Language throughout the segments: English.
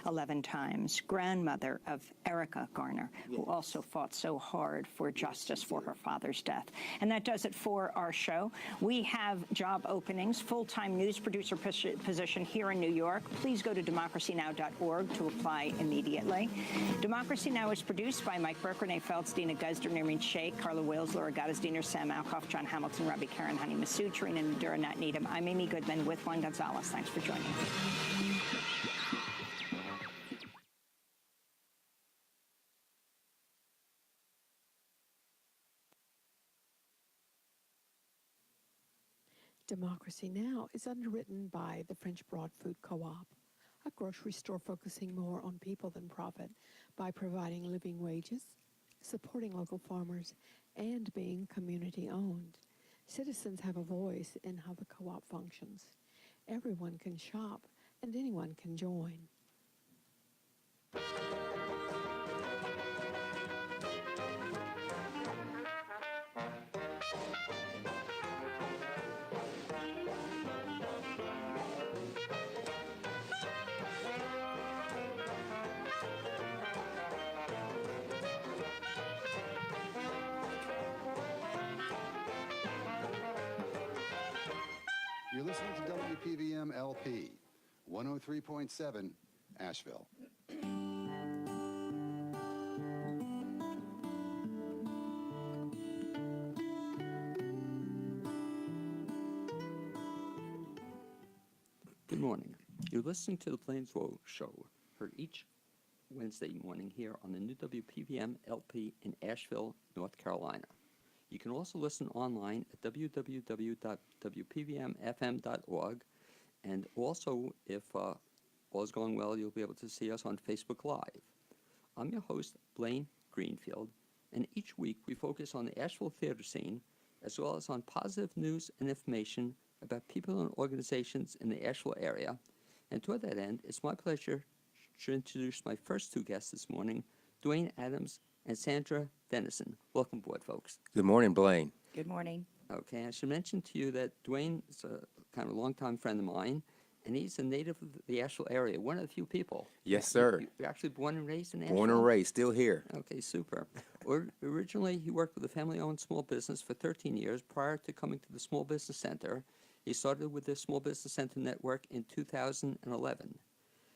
11 times, grandmother of Erica Garner, who also fought so hard for justice for her father's death. And that does it for our show. We have job openings, full-time news producer position here in New York. Please go to democracynow.org to apply immediately. Democracy Now! Is produced by Mike Burke, Renee Feltz, Dina Guzder, Nermeen Sheikh, Carla Wills, Laura Gaddis-Diener, Sam Alcoff, John Hamilton, Robbie Karen, Honey Masood, Tarina Nadura, Nat Needham. I'm Amy Goodman with Juan Gonzalez. Thanks for joining us. Democracy Now! Is underwritten by the French Broad Food Co-op, a grocery store focusing more on people than profit by providing living wages, supporting local farmers, and being community-owned. Citizens have a voice in how the co-op functions. Everyone can shop, and anyone can join. You're listening to WPVM LP, 103.7, Asheville. Good morning. You're listening to the Plains Road Show, heard each Wednesday morning here on the new WPVM LP in Asheville, North Carolina. You can also listen online at www.wpvmfm.org, and also, if all is going well, you'll be able to see us on Facebook Live. I'm your host, Blaine Greenfield, and each week we focus on the Asheville theater scene, as well as on positive news and information about people and organizations in the Asheville area. And toward that end, it's my pleasure to introduce my first two guests this morning, Dwayne Adams and Sandra Dennison. Welcome aboard, folks. Good morning, Blaine. Good morning. Okay, I should mention to you that Dwayne is a kind of a longtime friend of mine, and he's a native of the Asheville area, one of the few people. Yes, sir. You're actually born and raised in Asheville? Born and raised, still here. Okay, super. Originally, he worked with a family-owned small business for 13 years prior to coming to the Small Business Center. He started with the Small Business Center Network in 2011.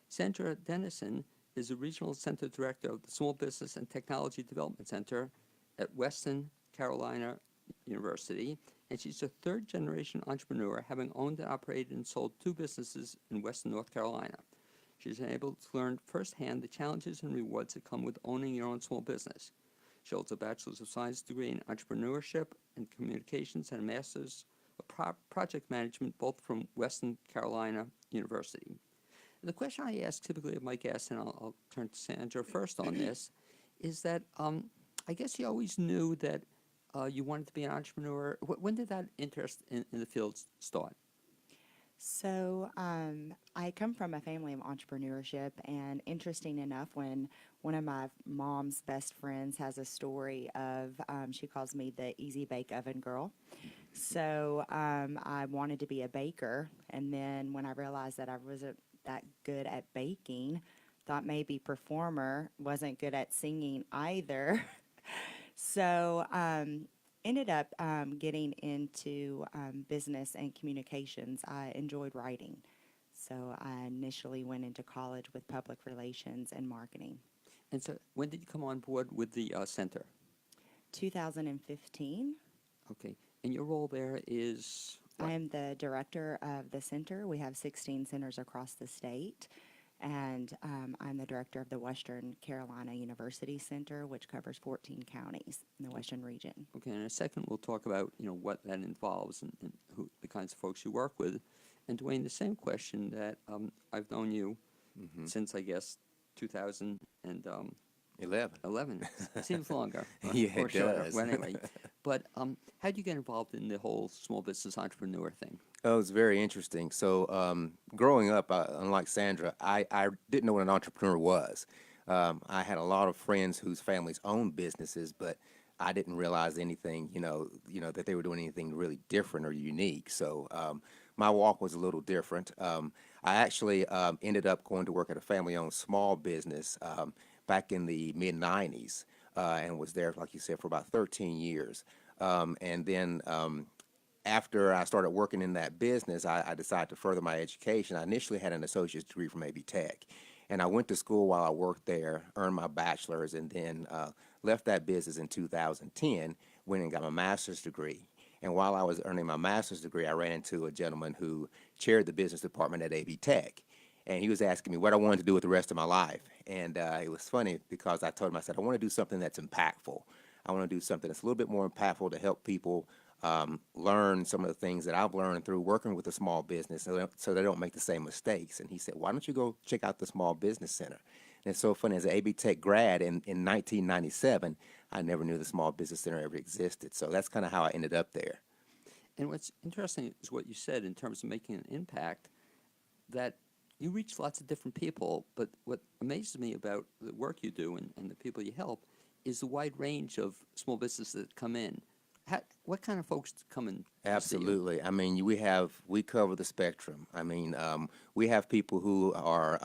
Sandra Dennison is the Regional Center Director of the Small Business and Technology Development Center at Western Carolina University, and she's a third-generation entrepreneur, having owned and operated and sold two businesses in Western North Carolina. She's been able to learn firsthand the challenges and rewards that come with owning your own small business. She holds a Bachelor's of Science degree in Entrepreneurship and Communications and a Master's of Project Management, both from Western Carolina University. And the question I ask typically of my guests, and I'll turn to Sandra first on this, is that I guess you always knew that you wanted to be an entrepreneur. When did that interest in the field start? So I come from a family of entrepreneurship, and interesting enough, when one of my mom's best friends has a story of, she calls me the Easy Bake Oven Girl. So I wanted to be a baker, and then when I realized that I wasn't that good at baking, thought maybe performer, wasn't good at singing either. So ended up getting into business and communications. I enjoyed writing. So I initially went into college with public relations and marketing. And so when did you come on board with the center? 2015. Okay. And your role there is what? I am the director of the center. We have 16 centers across the state. And I'm the director of the Western Carolina University Center, which covers 14 counties in the Western region. Okay, in a second we'll talk about what that involves and who the kinds of folks you work with. And Dwayne, the same question that I've known you since, I guess, 2011. Seems longer. Yeah, or it shorter. does. Well, anyway, but how did you get involved in the whole small business entrepreneur thing? Oh, it's very interesting. So growing up, unlike Sandra, I didn't know what an entrepreneur was. I had a lot of friends whose families owned businesses, but I didn't realize anything, that they were doing anything really different or unique. So my walk was a little different. I actually ended up going to work at a family-owned small business back in the mid-90s and was there, like you said, for about 13 years. And then after I started working in that business, I decided to further my education. I initially had an associate's degree from AB Tech, and I went to school while I worked there, earned my bachelor's, and then left that business in 2010, went and got my master's degree. And while I was earning my master's degree, I ran into a gentleman who chaired the business department at AB Tech, and he was asking me what I wanted to do with the rest of my life. And it was funny because I told him, I said, I want to do something that's impactful. I want to do something that's a little bit more impactful to help people learn some of the things that I've learned through working with a small business so they don't make the same mistakes. And he said, why don't you go check out the Small Business Center? And it's so funny, as an AB Tech grad in 1997, I never knew the Small Business Center ever existed. So that's kind of how I ended up there. And what's interesting is what you said in terms of making an impact, that you reach lots of different people, but what amazes me about the work you do and the people you help is the wide range of small businesses that come in. What kind of folks come in? Absolutely. I mean, we cover the spectrum. I mean, we have people who are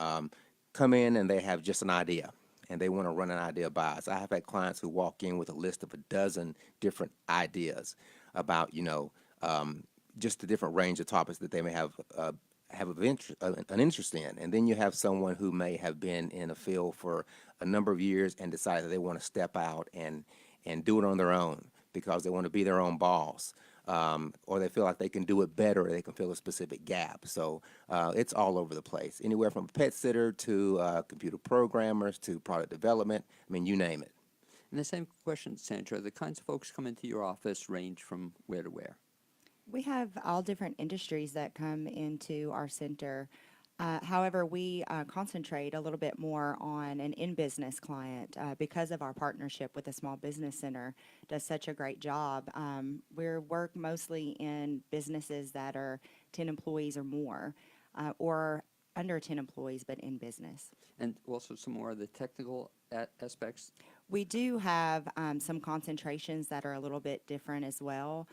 come in and they have just an idea and they want to run an idea by us. I have had clients who walk in with a list of a dozen different ideas about, just the different range of topics that they may have an interest in. And then you have someone who may have been in a field for a number of years and decide that they want to step out and do it on their own because they want to be their own boss, or they feel like they can do it better, or they can fill a specific gap. So it's all over the place, anywhere from a pet sitter to computer programmers to product development. I mean, you name it. And the same question, Sandra, the kinds of folks come into your office range from where to where? We have all different industries that come into our center. However, we concentrate a little bit more on an in-business client because of our partnership with the Small Business Center. Does such a great job. We work mostly in businesses that are 10 employees or more, or under 10 employees, but in business. And also some more of the technical aspects? We do have some concentrations that are a little bit different as well.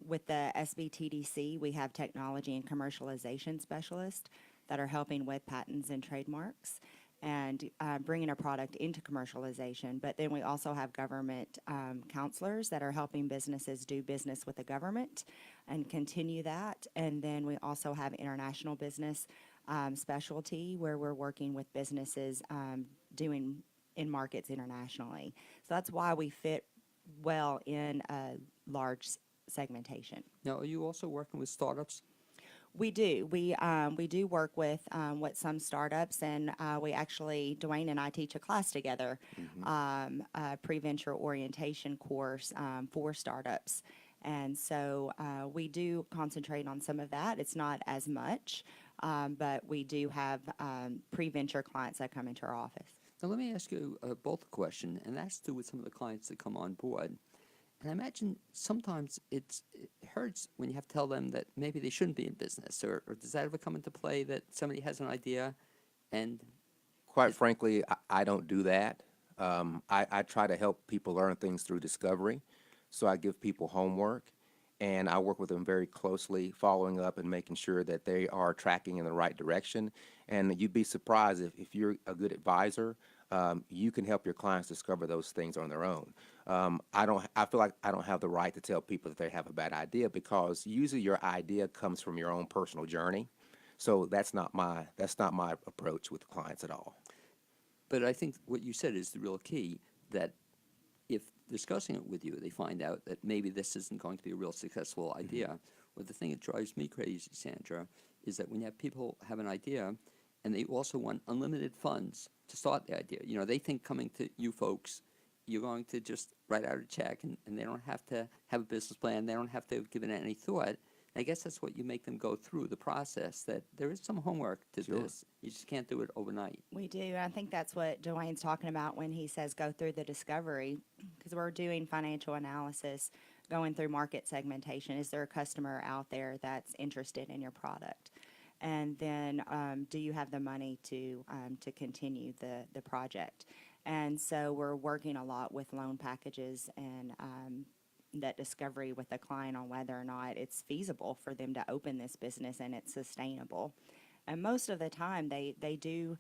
With the SBTDC, we have technology and commercialization specialists that are helping with patents and trademarks and bringing a product into commercialization. But then we also have government counselors that are helping businesses do business with the government and continue that. And then we also have international business specialty where we're working with businesses doing in markets internationally. So that's why we fit well in a large segmentation. Now, are you also working with startups? We do. We do work with some startups, and we actually, Dwayne and I teach a class together, a pre-venture orientation course for startups. And so we do concentrate on some of that. It's not as much, but we do have pre-venture clients that come into our office. Now, let me ask you both a question, and that's to do with some of the clients that come on board. And I imagine sometimes it hurts when you have to tell them that maybe they shouldn't be in business, or does that ever come into play that somebody has an idea and... Quite frankly, I don't do that. I try to help people learn things through discovery. So I give people homework, and I work with them very closely, following up and making sure that they are tracking in the right direction. And you'd be surprised if you're a good advisor, you can help your clients discover those things on their own. I feel like I don't have the right to tell people that they have a bad idea because usually your idea comes from your own personal journey. So that's not my approach with clients at all. But I think what you said is the real key, that if discussing it with you, they find out that maybe this isn't going to be a real successful idea. Well, the thing that drives me crazy, Sandra, is that when you have people have an idea and they also want unlimited funds to start the idea, they think coming to you folks, you're going to just write out a check and they don't have to have a business plan. They don't have to give it any thought. I guess that's what you make them go through, the process, that there is some homework to this. You just can't do it overnight. We do. And I think that's what Dwayne's talking about when he says go through the discovery, because we're doing financial analysis, going through market segmentation. Is there a customer out there that's interested in your product? And then do you have the money to continue the project? And so we're working a lot with loan packages and that discovery with the client on whether or not it's feasible for them to open this business and it's sustainable. And most of the time, they do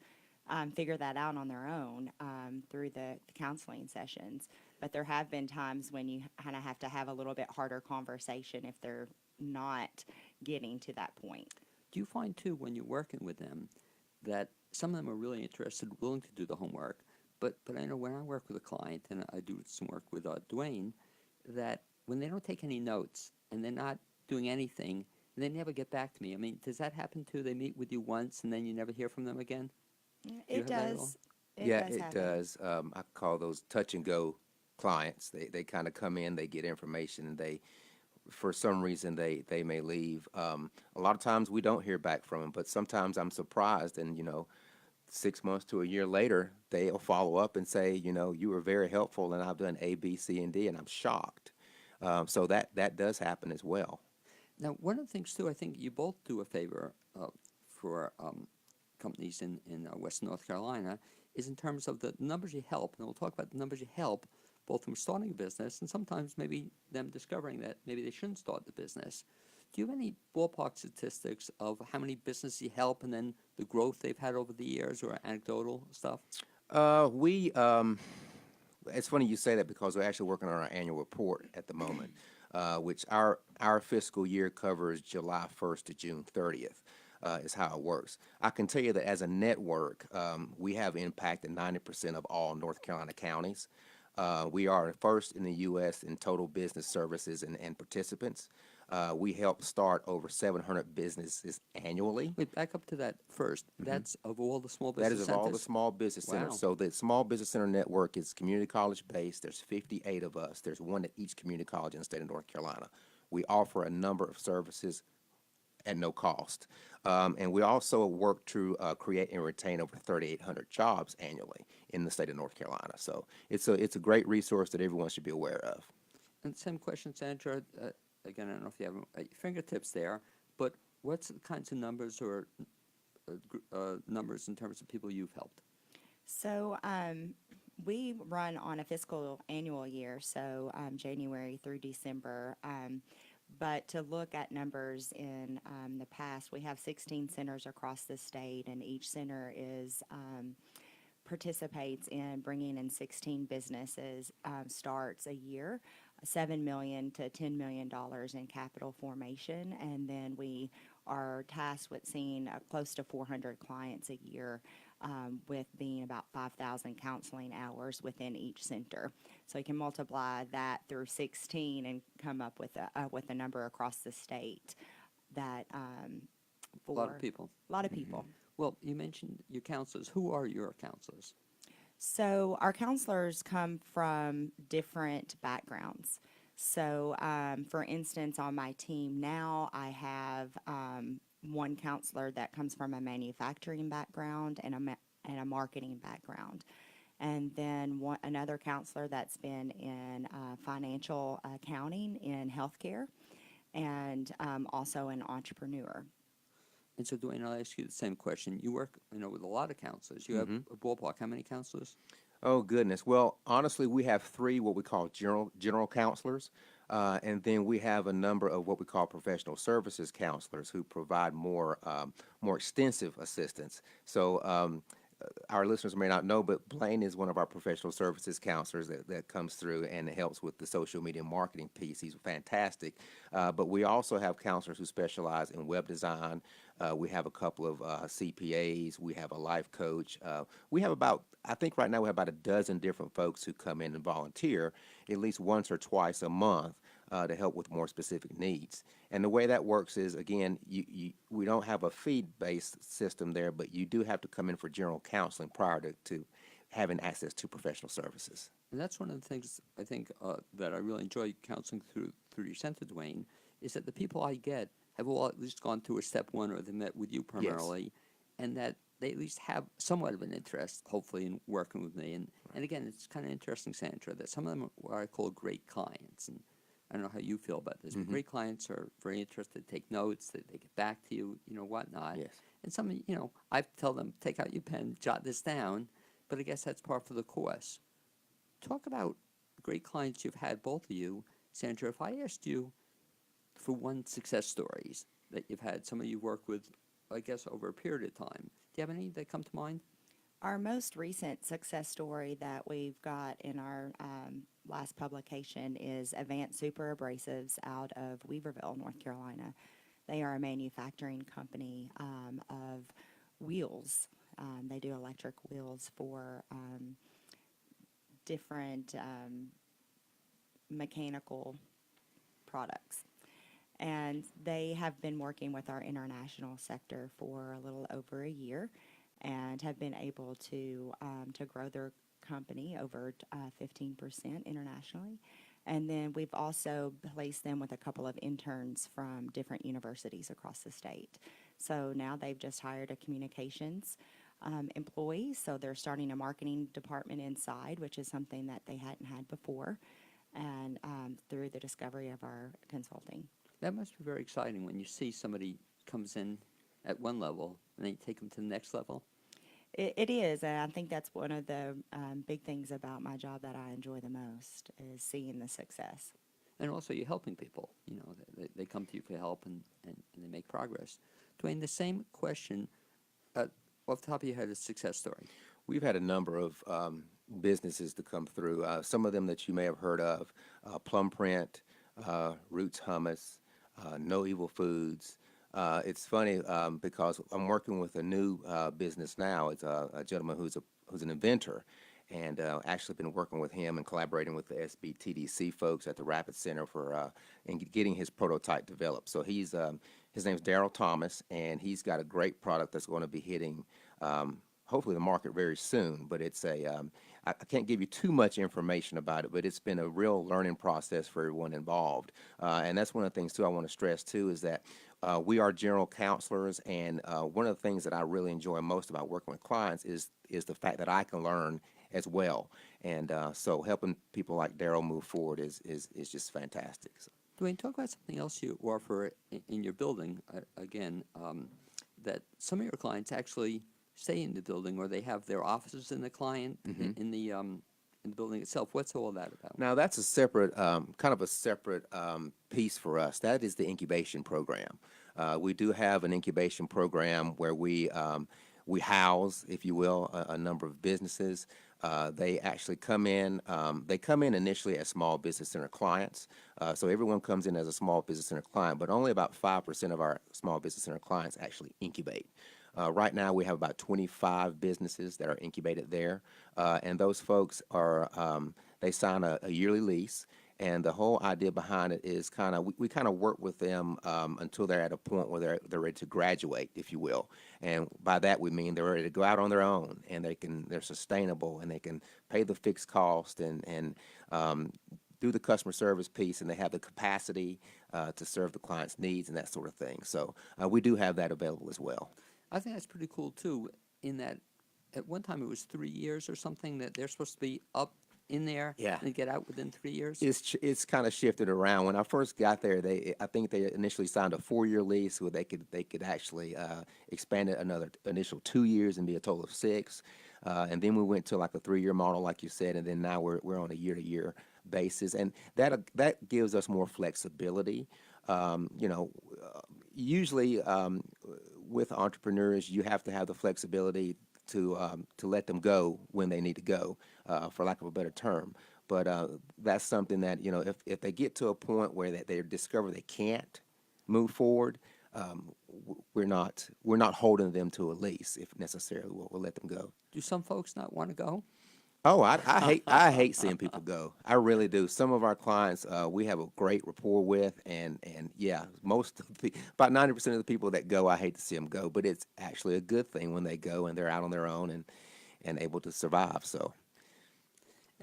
figure that out on their own through the counseling sessions. But there have been times when you kind of have to have a little bit harder conversation if they're not getting to that point. Do you find, too, when you're working with them, that some of them are really interested, willing to do the homework, but I know when I work with a client, and I do some work with Dwayne, that when they don't take any notes and they're not doing anything, they never get back to me. I mean, does that happen, too? They meet with you once and then you never hear from them again? you It have that at all? does. Yeah, it happen. does. I call those touch and go clients. They kind of come in, they get information, and for some reason, they may leave. A lot of times we don't hear back from them, but sometimes I'm surprised, and 6 months to a year later, they'll follow up and say, you were very helpful, and I've done A, B, C, and D, and I'm shocked. So that does happen as well. Now, one of the things, too, I think you both do a favor for companies in Western North Carolina is in terms of the numbers you help. And we'll talk about the numbers you help, both from starting a business and sometimes maybe them discovering that maybe they shouldn't start the business. Do you have any ballpark statistics of how many businesses you help and then the growth they've had over the years, or anecdotal stuff? It's funny you say that because we're actually working on our annual report at the moment, which our fiscal year covers July 1st to June 30th. Is how it works. I can tell you that as a network, we have impacted 90% of all North Carolina counties. We are first in the U.S. in total business services and participants. We help start over 700 businesses annually. Wait, back up to that first. That's of all the small That business is of all the centers? small business centers. Wow. So the small business center network is community college based. There's 58 of us. There's one at each community college in the state of North Carolina. We offer a number of services at no cost. And we also work to create and retain over 3,800 jobs annually in the state of North Carolina. So it's a great resource that everyone should be aware of. And same question, Sandra. Again, I don't know if you have at your fingertips there, but what's the kinds of numbers or numbers in terms of people you've helped? So we run on a fiscal annual year, so January through December. But to look at numbers in the past, we have 16 centers across the state, and each center participates in bringing in 16 businesses, starts a year, $7 million to $10 million in capital formation, and then we are tasked with seeing close to 400 clients a year, with being about 5,000 counseling hours within each center. So you can multiply that through 16 and come up with a number across the state that for A lot of people. A lot of people. Well, you mentioned your counselors. Who are your counselors? So our counselors come from different backgrounds. So, for instance, on my team now, I have one counselor that comes from a manufacturing background and a marketing background. And then another counselor that's been in financial accounting in healthcare, and also an entrepreneur. And so, Dwayne, I'll ask you the same question. You work, with a lot of counselors. You have a ballpark. How many counselors? Oh, goodness. Well, honestly, we have 3 what we call general counselors, and then we have a number of what we call professional services counselors who provide more extensive assistance. So our listeners may not know, but Planey is one of our professional services counselors that comes through and helps with the social media marketing piece. He's fantastic. But we also have counselors who specialize in web design. We have a couple of CPAs. We have a life coach. We have I think right now we have about a dozen different folks who come in and volunteer at least once or twice a month to help with more specific needs. And the way that works is, again, we don't have a fee-based system there, but you do have to come in for general counseling prior to having access to professional services. And that's one of the things I think that I really enjoy counseling through your center, Dwayne, is that the people I get have all at least gone through a step 1 or they met with you primarily, and that they at least have somewhat of an interest, hopefully, in working with me. And again, it's kind of interesting, Sandra, that some of them are what I call great clients. And I don't know how you feel about this, but great clients are very interested, take notes, they get back to you, whatnot. Yes. And some, I tell them, take out your pen, jot this down, but I guess that's part of the course. Talk about great clients you've had, both of you. Sandra, if I asked you for one success stories that you've had, somebody you work with I guess, over a period of time. Do you have any that come to mind? Our most recent success story that we've got in our last publication is Advanced Super Abrasives out of Weaverville, North Carolina. They are a manufacturing company of wheels. They do electric wheels for different mechanical products. And they have been working with our international sector for a little over a year and have been able to grow their company over 15% internationally. And then we've also placed them with a couple of interns from different universities across the state. So now they've just hired a communications employee, so they're starting a marketing department inside, which is something that they hadn't had before, and through the discovery of our consulting. That must be very exciting when you see somebody comes in at one level and then you take them to the next level. It is, and I think that's one of the big things about my job that I enjoy the most is seeing the success. And also you're helping people. You know, they come to you for help and they make progress. Dwayne, the same question, off the top of your head, a success story. We've had a number of businesses to come through. Some of them that you may have heard of, Plum Print, Roots Hummus, No Evil Foods. It's funny because I'm working with a new business now. It's a gentleman who's an inventor, and actually been working with him and collaborating with the SBTDC folks at the Rapid Center for in getting his prototype developed. So he's his name's Daryl Thomas, and he's got a great product that's going to be hitting hopefully the market very soon. But it's I can't give you too much information about it, but it's been a real learning process for everyone involved. And that's one of the things too I want to stress too is that we are general counselors, and one of the things that I really enjoy most about working with clients is the fact that I can learn as well. And so helping people like Daryl move forward is just fantastic. So. Dwayne, talk about something else you offer in your building, again, that some of your clients actually stay in the building, or they have their offices in the client, in the building itself. What's all that about? Now, that's a separate, kind of a separate piece for us. That is the incubation program. We do have an incubation program where we house, if you will, a number of businesses. They actually come in. They come in initially as small business center clients. So everyone comes in as a small business center client, but only about 5% of our small business center clients actually incubate. Right now, we have about 25 businesses that are incubated there, and those folks are they sign a yearly lease. And the whole idea behind it is kind of we kind of work with them until they're at a point where they're ready to graduate, if you will. And by that we mean they're ready to go out on their own, and they're sustainable, and they can pay the fixed cost and do the customer service piece, and they have the capacity to serve the client's needs and that sort of thing. So we do have that available as well. I think that's pretty cool too, in that at one time it was 3 years or something that they're supposed to be up in there, Yeah, and get out within 3 years. It's kind of shifted around. When I first got there, I think they initially signed a 4-year lease where they could actually expand it another initial 2 years and be a total of 6. And then we went to like a 3-year model, like you said, and then now we're on a year-to-year basis, and that gives us more flexibility. You know, usually with entrepreneurs, you have to have the flexibility to let them go when they need to go, for lack of a better term. But that's something that, you know, if they get to a point where they discover they can't move forward, we're not holding them to a lease. If necessary, we'll let them go. Do some folks not want to go? Oh, I hate seeing people go. I really do. Some of our clients we have a great rapport with, and yeah, about 90% of the people that go, I hate to see them go, but it's actually a good thing when they go and they're out on their own and able to survive. So,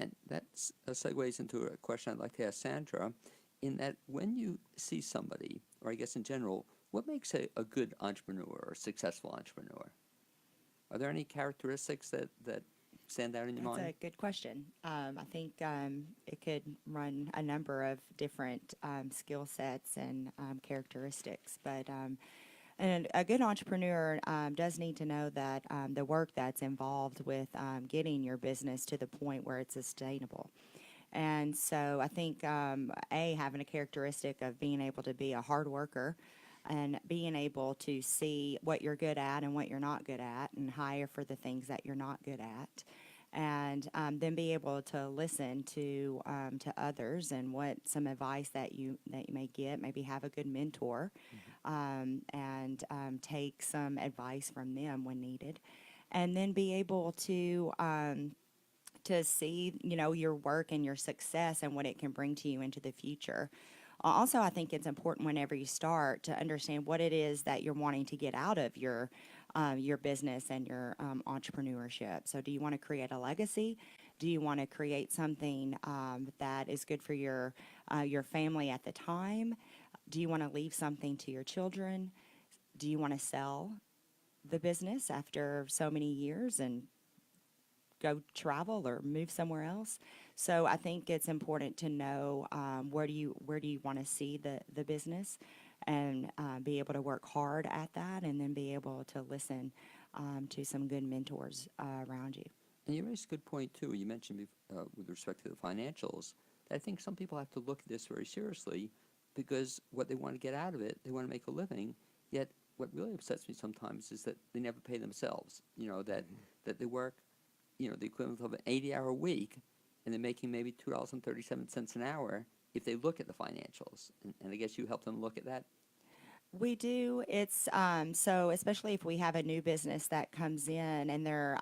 And that segues into a question I'd like to ask Sandra, in that when you see somebody, or I guess in general, what makes a good entrepreneur or a successful entrepreneur? Are there any characteristics that stand out in your mind? That's a good question. I think it could run a number of different skill sets and characteristics, but and a good entrepreneur does need to know that the work that's involved with getting your business to the point where it's sustainable. And so I think, having a characteristic of being able to be a hard worker, and being able to see what you're good at and what you're not good at, and hire for the things that you're not good at, and then be able to listen to others and what some advice that you may get. Maybe have a good mentor, and take some advice from them when needed, and then be able to see, your work and your success and what it can bring to you into the future. Also, I think it's important whenever you start to understand what it is that you're wanting to get out of your business and your entrepreneurship. So, do you want to create a legacy? Do you want to create something that is good for your family at the time? Do you want to leave something to your children? Do you want to sell the business after so many years and go travel or move somewhere else? So I think it's important to know where do you want to see the business, and be able to work hard at that, and then be able to listen to some good mentors around you. And you raised a good point, too. You mentioned with respect to the financials, that I think some people have to look at this very seriously, because what they want to get out of it, they want to make a living, yet what really upsets me sometimes is that they never pay themselves, that they work, the equivalent of an 80-hour week, and they're making maybe $2.37 an hour if they look at the financials. And I guess you help them look at that. We do. It's so especially if we have a new business that comes in and they're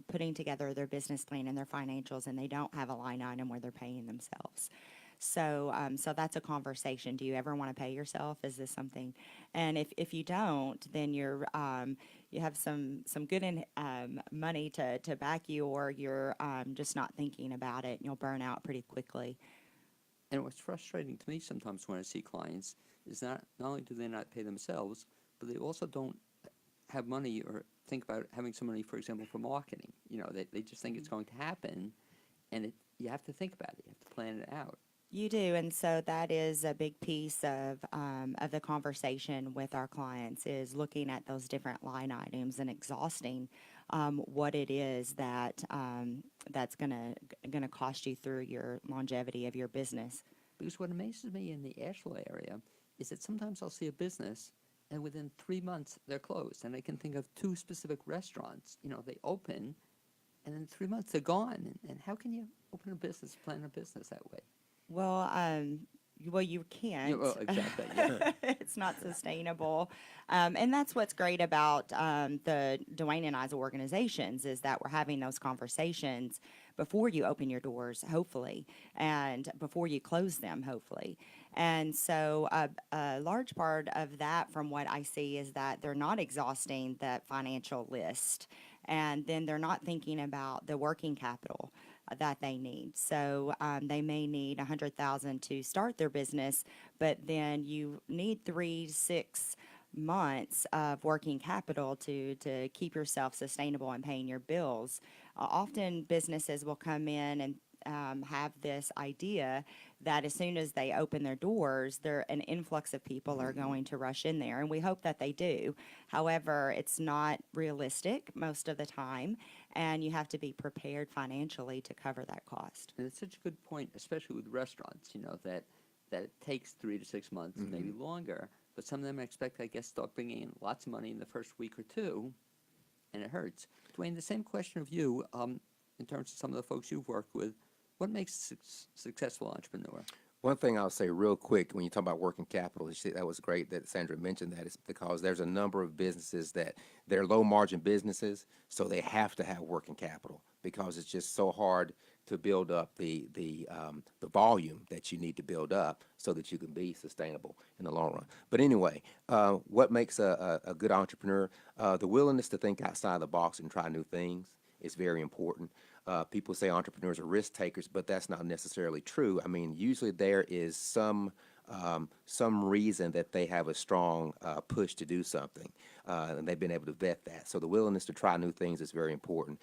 putting together their business plan and their financials, and they don't have a line item where they're paying themselves. So that's a conversation. Do you ever want to pay yourself? Is this something? And if you don't, then you have some good money to back you, or you're just not thinking about it, and you'll burn out pretty quickly. And what's frustrating to me sometimes when I see clients is not only do they not pay themselves, but they also don't have money or think about having some money, for example, for marketing. They just think it's going to happen, and you have to think about it. You have to plan it out. You do, and so that is a big piece of the conversation with our clients, is looking at those different line items and exhausting what it is that that's gonna cost you through your longevity of your business. Because what amazes me in the Asheville area is that sometimes I'll see a business, and within 3 months they're closed. And I can think of 2 specific restaurants. They open, and in 3 months they're gone. And how can you open a business, plan a business that way? Well, you can't. Yeah, well, exactly. Yeah. It's not sustainable. And that's what's great about the Dwayne and I's organizations, is that we're having those conversations before you open your doors, hopefully, and before you close them, hopefully. And so a large part of that, from what I see, is that they're not exhausting that financial list, and then they're not thinking about the working capital that they need. So they may need $100,000 to start their business, but then you need 3 to 6 months of working capital to keep yourself sustainable and paying your bills. Often businesses will come in and have this idea that as soon as they open their doors, an influx of people are going to rush in there, and we hope that they do. However, it's not realistic most of the time, and you have to be prepared financially to cover that cost. And it's such a good point, especially with restaurants, that it takes 3 to 6 months, maybe longer. But some of them expect, I guess, start bringing in lots of money in the first week or two, and it hurts. Dwayne, the same question of you, in terms of some of the folks you've worked with, what makes a successful entrepreneur? One thing I'll say real quick, when you talk about working capital, that was great that Sandra mentioned that. It's because there's a number of businesses that they're low margin businesses, so they have to have working capital, because it's just so hard to build up the volume that you need to build up so that you can be sustainable in the long run. But anyway, what makes a good entrepreneur? The willingness to think outside the box and try new things is very important. People say entrepreneurs are risk takers, but that's not necessarily true. I mean, usually there is some reason that they have a strong push to do something, and they've been able to vet that. So the willingness to try new things is very important.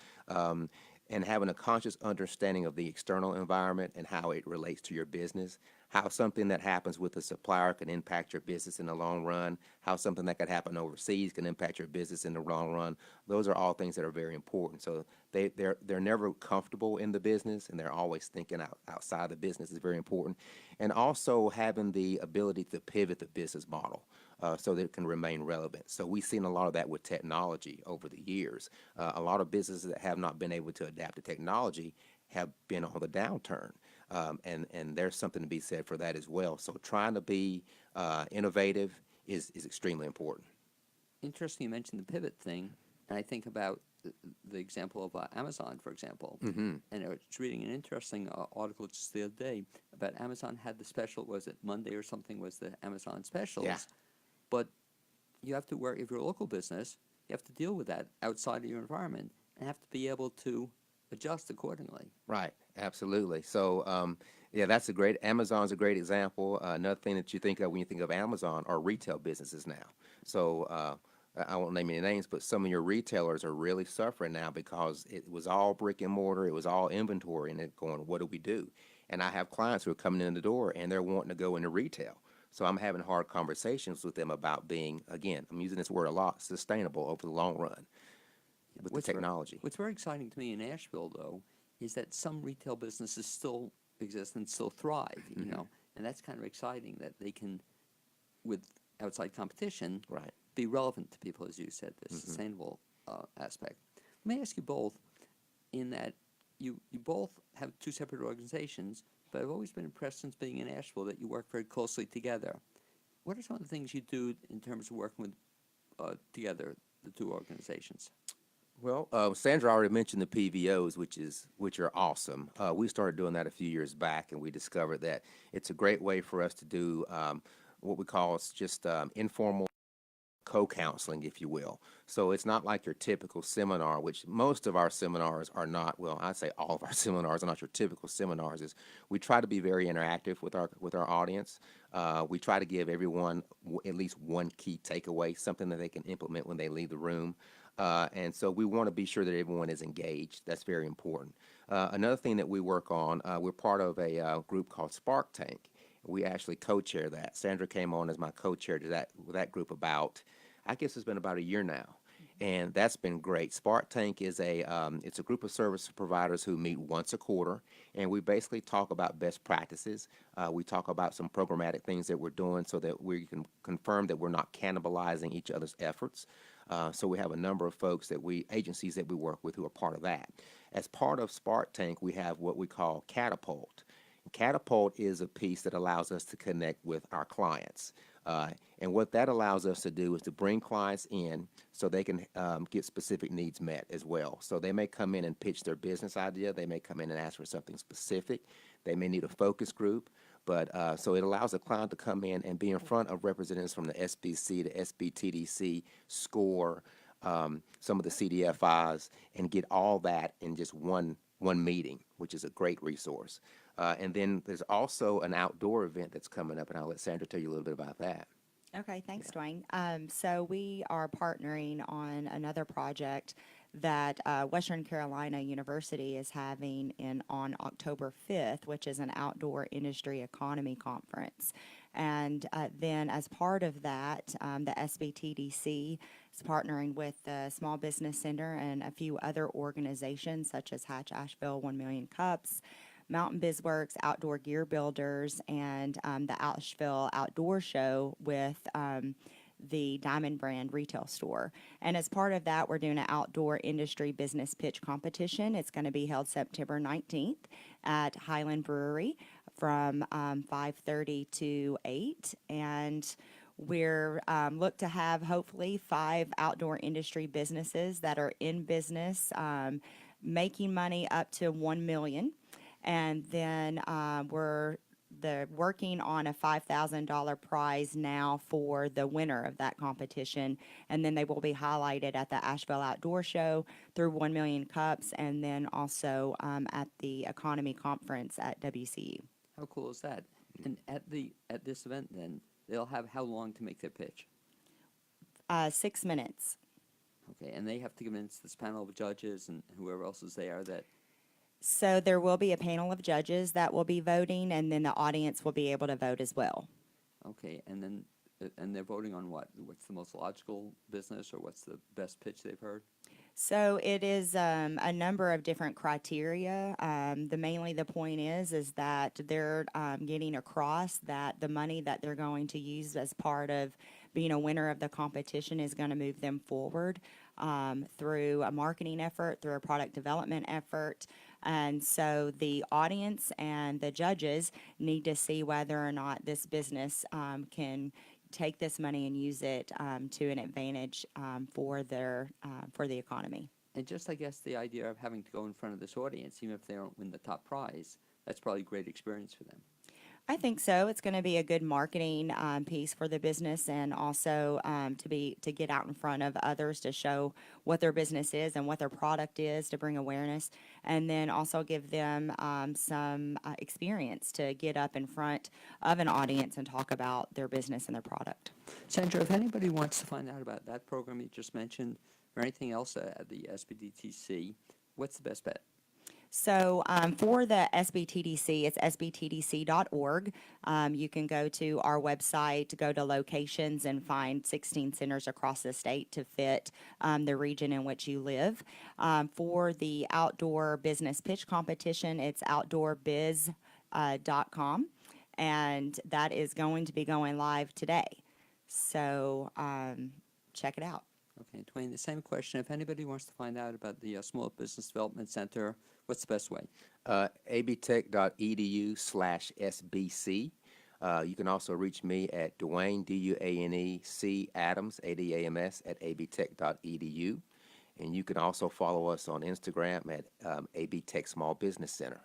And having a conscious understanding of the external environment and how it relates to your business, how something that happens with a supplier can impact your business in the long run, how something that could happen overseas can impact your business in the long run. Those are all things that are very important. So they're never comfortable in the business, and they're always thinking outside the business is very important. And also having the ability to pivot the business model. so that it can remain relevant. So we've seen a lot of that with technology over the years. A lot of businesses that have not been able to adapt to technology have been on the downturn. And there's something to be said for that as well. So trying to be innovative is extremely important. Interesting you mentioned the pivot thing, and I think about the example of Amazon, for example. And I was reading an interesting article just the other day about Amazon had the special, was it Monday or something, was the Amazon specials. Yeah. But you have to work, if you're a local business, you have to deal with that outside of your environment and have to be able to adjust accordingly. Right, absolutely. So, yeah, Amazon's a great example. Another thing that you think of when you think of Amazon are retail businesses now. So, I won't name any names, but some of your retailers are really suffering now because it was all brick and mortar, it was all inventory, and they're going, what do we do? And I have clients who are coming in the door and they're wanting to go into retail. So I'm having hard conversations with them about being, again, I'm using this word a lot, sustainable over the long run with the technology. What's very exciting to me in Asheville, though, is that some retail businesses still exist and still thrive, you know, and that's kind of exciting that they can, with outside competition, Right. be relevant to people, as you said, the sustainable aspect. Let me ask you both, in that you both have two separate organizations, but I've always been impressed since being in Asheville that you work very closely together. What are some of the things you do in terms of working with together, the two organizations? Well, Sandra already mentioned the PVOs, which are awesome. We started doing that a few years back, and we discovered that it's a great way for us to do what we call just informal co-counseling, if you will. So it's not like your typical seminar, which most of our seminars are not. Well, I'd say all of our seminars are not your typical seminars. Is we try to be very interactive with our audience. We try to give everyone at least one key takeaway, something that they can implement when they leave the room. And so we want to be sure that everyone is engaged. That's very important. Another thing that we work on, we're part of a group called Spark Tank. We actually co-chair that. Sandra came on as my co-chair to that group about, I guess it's been about a year now. And that's been great. Spark Tank is it's a group of service providers who meet once a quarter, and we basically talk about best practices. We talk about some programmatic things that we're doing so that we can confirm that we're not cannibalizing each other's efforts. So we have a number of agencies that we work with who are part of that. As part of Spark Tank, we have what we call Catapult. Catapult is a piece that allows us to connect with our clients. And what that allows us to do is to bring clients in so they can get specific needs met as well. So they may come in and pitch their business idea. They may come in and ask for something specific. They may need a focus group. But so it allows the client to come in and be in front of representatives from the SBC, the SBTDC, SCORE, some of the CDFIs, and get all that in just one meeting, which is a great resource. And then there's also an outdoor event that's coming up, and I'll let Sandra tell you a little bit about that. Okay, thanks, Dwayne. So we are partnering on another project that Western Carolina University is having on October 5th, which is an outdoor industry economy conference. And then as part of that, the SBTDC is partnering with the Small Business Center and a few other organizations such as Hatch Asheville, 1 Million Cups, Mountain BizWorks, Outdoor Gear Builders, and the Asheville Outdoor Show with the Diamond Brand retail store. And as part of that, we're doing an outdoor industry business pitch competition. It's going to be held September 19th at Highland Brewery from 5:30 to 8. And we're look to have hopefully 5 outdoor industry businesses that are in business, making money up to $1 million. And then we're working on a $5,000 prize now for the winner of that competition. And then they will be highlighted at the Asheville Outdoor Show through 1 Million Cups, and then also at the Economy Conference at WCU. How cool is that? And at this event, then, they'll have how long to make their pitch? 6 minutes. Okay, and they have to convince this panel of judges and whoever else is there that. So there will be a panel of judges that will be voting, and then the audience will be able to vote as well. Okay, and then and they're voting on what? What's the most logical business, or what's the best pitch they've heard? So it is a number of different criteria. Mainly the point is that they're getting across that the money that they're going to use as part of being a winner of the competition is going to move them forward through a marketing effort, through a product development effort. And so the audience and the judges need to see whether or not this business can take this money and use it to an advantage for the economy. And just, I guess, the idea of having to go in front of this audience, even if they don't win the top prize, that's probably a great experience for them. I think so. It's going to be a good marketing piece for the business, and also to get out in front of others to show what their business is and what their product is, to bring awareness, and then also give them some experience to get up in front of an audience and talk about their business and their product. Sandra, if anybody wants to find out about that program you just mentioned or anything else at the SBDTC, what's the best bet? So for the SBTDC, it's sbtdc.org. You can go to our website, go to locations, and find 16 centers across the state to fit the region in which you live. For the outdoor business pitch competition, it's outdoorbiz.com, and that is going to be going live today. So check it out. Okay, Dwayne, the same question. If anybody wants to find out about the Small Business Development Center, what's the best way? abtech.edu/SBC. You can also reach me at Dwayne, D-U-A-N-E-C, Adams, A-D-A-M-S, at abtech.edu. And you can also follow us on Instagram at abtech Small Business Center.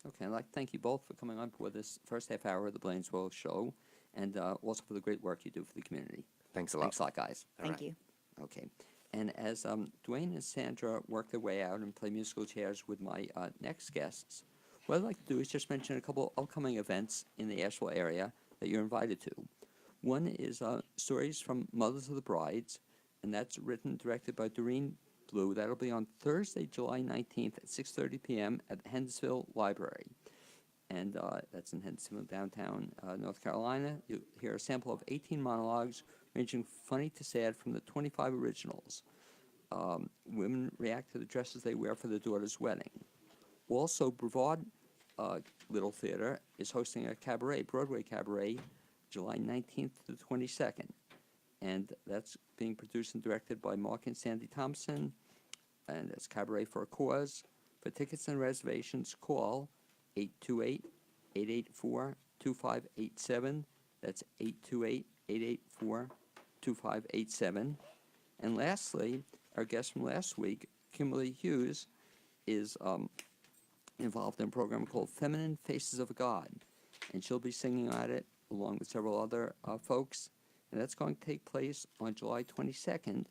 Okay, I'd like to thank you both for coming on for this first half hour of the Blainsville Show, and also for the great work you do for the community. Thanks a lot. Thanks a lot, guys. Thank you. Okay, and as Dwayne and Sandra work their way out and play musical chairs with my next guests, what I'd like to do is just mention a couple upcoming events in the Asheville area that you're invited to. One is Stories from Mothers of the Brides, and that's written and directed by Doreen Blue. That'll be on Thursday, July 19th at 6:30 p.m. at the Hendersonville Library. And that's in Hendersonville, downtown North Carolina. You'll hear a sample of 18 monologues ranging funny to sad from the 25 originals. Women react to the dresses they wear for their daughter's wedding. Also, Brevard Little Theater is hosting a cabaret, Broadway cabaret, July 19th to the 22nd. And that's being produced and directed by Mark and Sandy Thompson. And it's Cabaret for a Cause. For tickets and reservations, call 828-884-2587. That's 828-884-2587. And lastly, our guest from last week, Kimberly Hughes, is involved in a program called Feminine Faces of God. And she'll be singing at it along with several other folks. And that's going to take place on July 22nd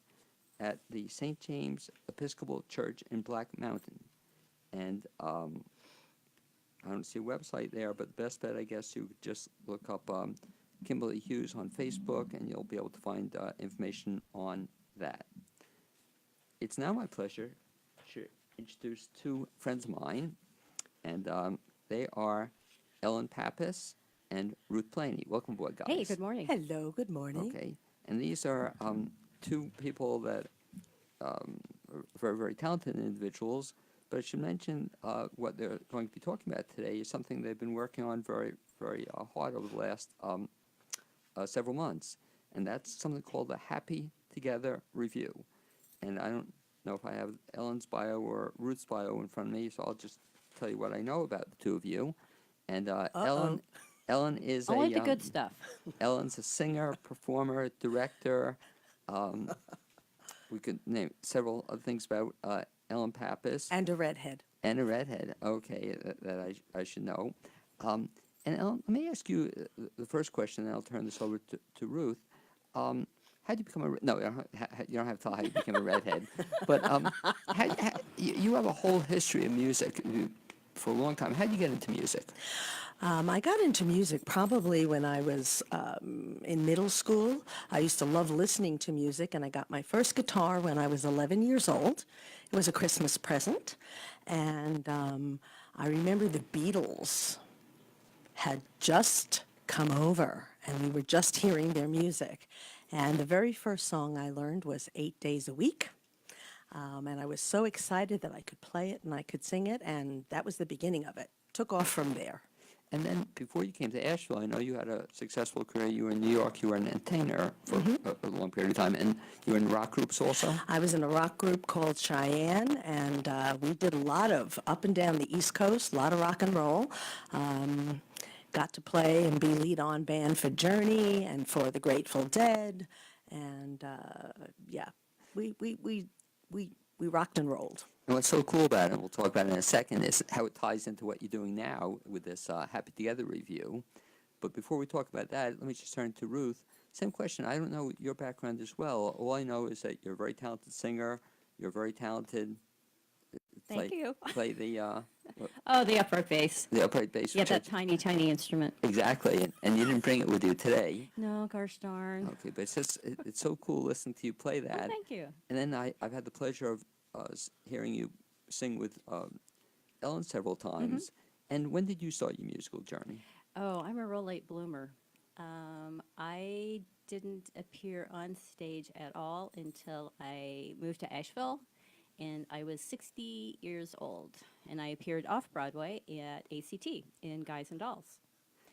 at the St. James Episcopal Church in Black Mountain. And I don't see a website there, but the best bet, I guess, you could just look up Kimberly Hughes on Facebook, and you'll be able to find information on that. It's now my pleasure to introduce two friends of mine, and they are Ellen Pappas and Ruth Planey. Welcome aboard, guys. Hey, good morning. Hello, good morning. Okay, and these are two people that are very, very talented individuals, but I should mention what they're going to be talking about today is something they've been working on very, very hard over the last several months, and that's something called the Happy Together Review. And I don't know if I have Ellen's bio or Ruth's bio in front of me, so I'll just tell you what I know about the two of you. And Ellen is I like the good stuff. Ellen's a singer, performer, director. We could name several other things about Ellen Pappas. And a redhead. And a redhead. Okay, that I should know. And Ellen, let me ask you the first question, and I'll turn this over to Ruth. How did you become no? You don't have to tell how you became a redhead. But you have a whole history of music for a long time. How did you get into music? I got into music probably when I was in middle school. I used to love listening to music, and I got my first guitar when I was 11 years old. It was a Christmas present, and I remember the Beatles had just come over, and we were just hearing their music. And the very first song I learned was 8 Days a Week. And I was so excited that I could play it and I could sing it, and that was the beginning of it. Took off from there. And then before you came to Asheville, I know you had a successful career. You were in New York. You were an entertainer for a long period of time, and you were in rock groups also. I was in a rock group called Cheyenne, and we did a lot of up and down the East Coast, a lot of rock and roll. Got to play and be lead on band for Journey and for the Grateful Dead, and yeah, we rocked and rolled. And what's so cool about it, and we'll talk about it in a second, is how it ties into what you're doing now with this Happy Together review. But before we talk about that, let me just turn to Ruth. Same question. I don't know your background as well. All I know is that you're a very talented singer. You're very talented. Thank you. Play the Oh, the upright bass. upright bass. Yeah, which that tiny, tiny instrument. exactly. And you didn't bring it with you today. No, gosh darn. Okay, but it's just it's so cool listening to you play Oh, that. thank you. And then I've had the pleasure of hearing you sing with Ellen several times. And when did you start your musical journey? Oh, I'm a real late bloomer. I didn't appear on stage at all until I moved to Asheville, and I was 60 years old. And I appeared off-Broadway at ACT in Guys and Dolls.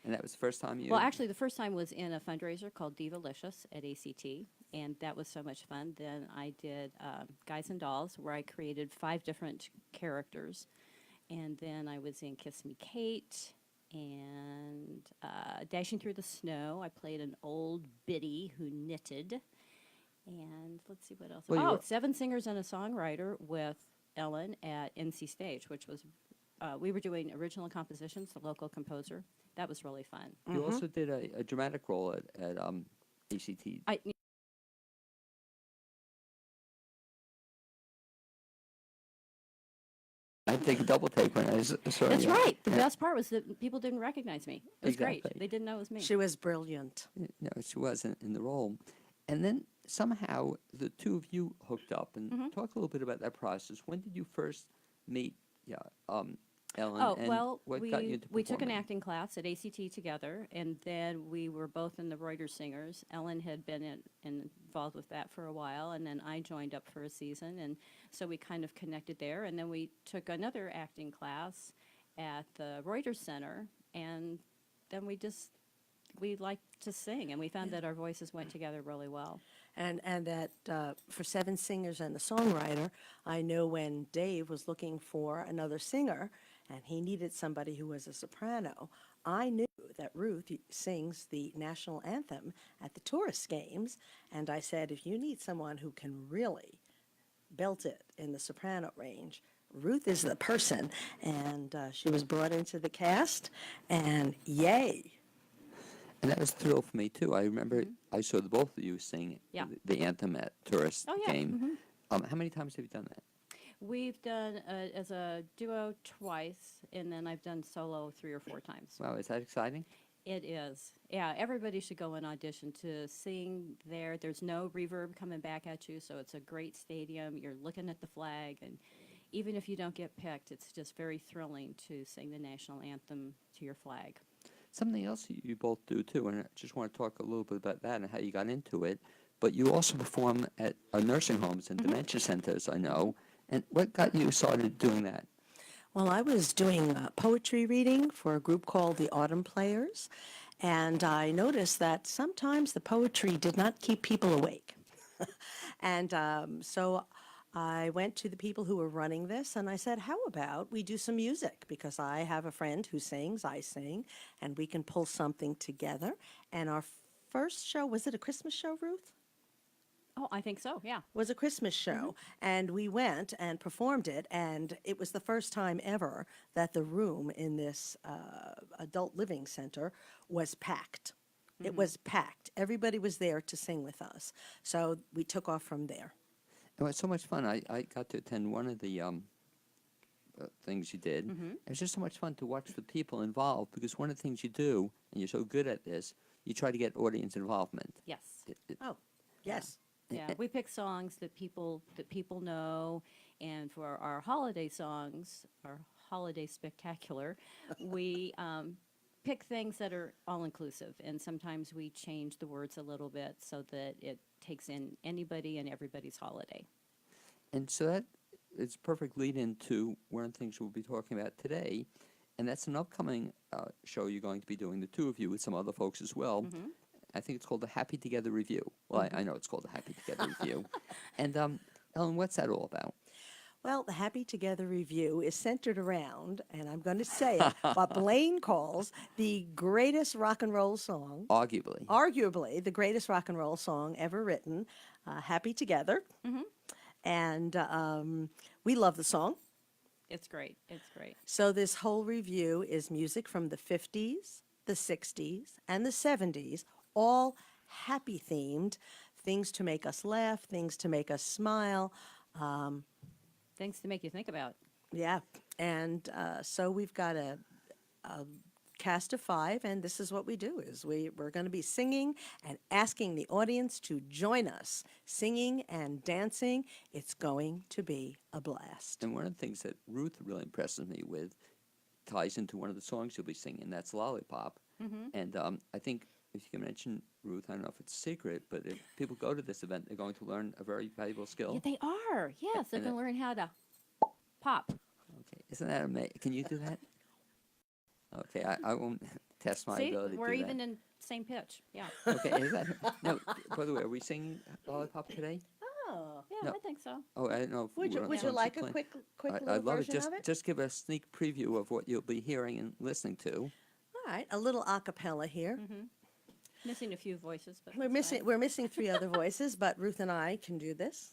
And that was the first time you... Well, actually, the first time was in a fundraiser called Divalicious at ACT, and that was so much fun. Then I did Guys and Dolls, where I created 5 different characters. And then I was in Kiss Me Kate, and Dashing Through the Snow. I played an old biddy who knitted. And let's see what else. Well, Oh, you're- 7 Singers and a Songwriter with Ellen at NC Stage, which was, we were doing original compositions, the local composer. That was really fun. You also did a dramatic role at ACT. I had to take a double take when I saw That's you. right. The best part was that people didn't recognize me. It was great. Exactly. They didn't know it was me. She was brilliant. No, she was in the role. And then somehow the two of you hooked up. And talk a little bit about that process. When did you first meet Ellen? Oh, and well, what got you into we took an performing? acting class at ACT together, and then we were both in the Reuters Singers. Ellen had been involved with that for a while, and then I joined up for a season, and so we kind of connected there. And then we took another acting class at the Reuters Center, and then we liked to sing, and we found that our voices went together really well. And that for 7 Singers and a Songwriter, I know when Dave was looking for another singer and he needed somebody who was a soprano, I knew that Ruth sings the national anthem at the tourist games, and I said, if you need someone who can really belt it in the soprano range, Ruth is the person. And she was brought into the cast, and yay. And that was a thrill for me, too. I remember I saw the both of you sing Yeah. the anthem at tourist Oh, yeah. game. How many times have you done that? We've done as a duo twice, and then I've done solo 3 or 4 times. Wow, is that exciting? It is. Yeah, everybody should go and audition to sing there. There's no reverb coming back at you, so it's a great stadium. You're looking at the flag, and even if you don't get picked, it's just very thrilling to sing the national anthem to your flag. Something else you both do, too, and I just want to talk a little bit about that and how you got into it, but you also perform at nursing homes and dementia centers, I know. And what got you started doing that? Well, I was doing poetry reading for a group called the Autumn Players, and I noticed that sometimes the poetry did not keep people awake. And so I went to the people who were running this, and I said, how about we do some music? Because I have a friend who sings, I sing, and we can pull something together. And our first show, was it a Christmas show, Ruth? Oh, I think so, yeah. Was a Christmas show, and we went and performed it, and it was the first time ever that the room in this adult living center was packed. It was packed. Everybody was there to sing with us. So we took off from there. It was so much fun. I got to attend one of the things you did. It was just so much fun to watch the people involved, because one of the things you do, and you're so good at this, you try to get audience involvement. Yes. Oh, yes. Yeah, we pick songs that people know, and for our holiday songs, our holiday spectacular, we pick things that are all-inclusive, and sometimes we change the words a little bit so that it takes in anybody and everybody's holiday. And so that is a perfect lead into one of the things we'll be talking about today And that's an upcoming show you're going to be doing, the two of you, with some other folks as well. I think it's called the Happy Together Review. Well, I know it's called the Happy Together Review. And Ellen, what's that all about? Well, the Happy Together Review is centered around, and I'm going to say it, what Blaine calls the greatest rock and roll song, Arguably. arguably the greatest rock and roll song ever written, Happy Together. And we love the song. It's great. It's great. So this whole review is music from the 50s, the 60s, and the 70s, all happy themed, things to make us laugh, things to make us smile. Things to make you think about. Yeah, and so we've got a cast of 5, and this is what we do, is we're going to be singing and asking the audience to join us, singing and dancing. It's going to be a blast. And one of the things that Ruth really impresses me with ties into one of the songs you'll be singing, that's Lollipop. And I think if you can mention, Ruth, I don't know if it's a secret, but if people go to this event, they're going to learn a very valuable skill. Yeah, they are. Yes, they're And going to learn how to pop. Okay, isn't that amazing? Can you do that? Okay, I won't test my See, ability to we're do even that. in same pitch. Yeah. Okay, is that, no, by the way, are we singing Lollipop today? Oh, Yeah, No. I think so. Oh, I don't know. If would you, we're would on you some like a plan. quick I'd little love it. version of it? Just give a sneak preview of what you'll be hearing and listening to. All right, a little a cappella here. Missing a few voices, but We're that's missing fine. we're missing 3 other voices, but Ruth and I can do this.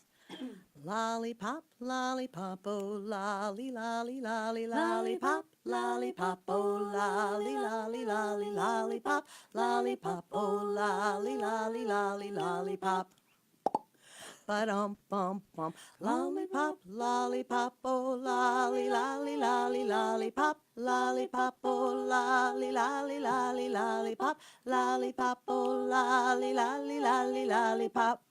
Lollipop, lollipop, oh lolly, lolly, lolly, lollipop, lollipop, oh lolly, lolly, lolly, lollipop, lollipop, oh lolly, lolly, lolly, lollipop. Ba-dum, bum, bum, lollipop, lollipop, oh lolly, lolly, lolly, lollipop, lollipop, oh lolly, lolly, lolly, lollipop, lollipop, oh lolly, lolly, lolly, lollipop.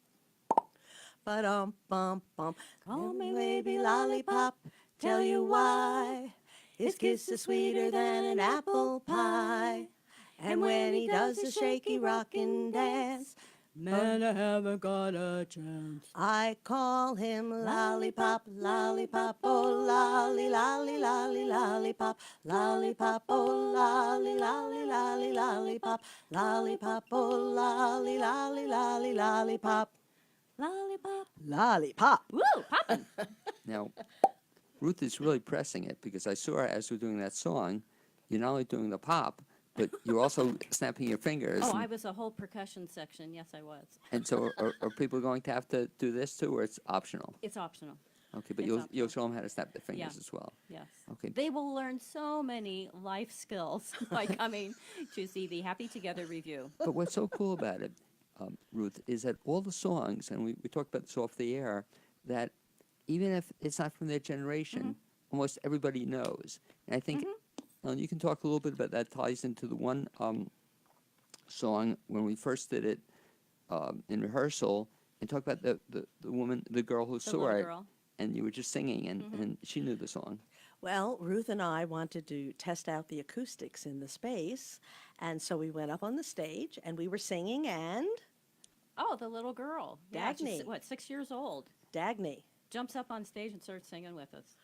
Ba-dum, bum, bum. Call me baby lollipop, tell you why. His kiss is sweeter than an apple pie. And when he does a shaky rockin' dance, man, I haven't got a chance. I call him lollipop, lollipop, oh lolly, lolly, lolly, lollipop, lollipop, oh lolly, lolly, lolly, lollipop, lollipop, oh lolly, lolly, lolly, lollipop. Lollipop. Lollipop. Woo, popping. Now, Ruth is really pressing it because I saw her as we're doing that song. You're not only doing the pop, but you're also snapping your fingers. Oh, and, I was a whole percussion section. Yes, I was. and so are people going to have to do this too, or it's optional? It's optional. Okay, but It's you'll optional. show them how to snap their fingers Yeah. as well. Yes. Okay. They will learn so many life skills by coming to see the Happy Together review. But what's so cool about it, Ruth, is that all the songs, and we talked about this off the air, that even if it's not from their generation, almost everybody knows. And I think, Ellen, you can talk a little bit about that. Ties into the one song when we first did it in rehearsal, and talk about the woman, the girl who The saw little it, girl. and you were just singing, and she knew the song. Well, Ruth and I wanted to test out the acoustics in the space, and so we went up on the stage and we were singing, and Oh, the little girl. Yeah, she's, Dagny. what, 6 years old. Dagny, Jumps up on stage and starts singing with us.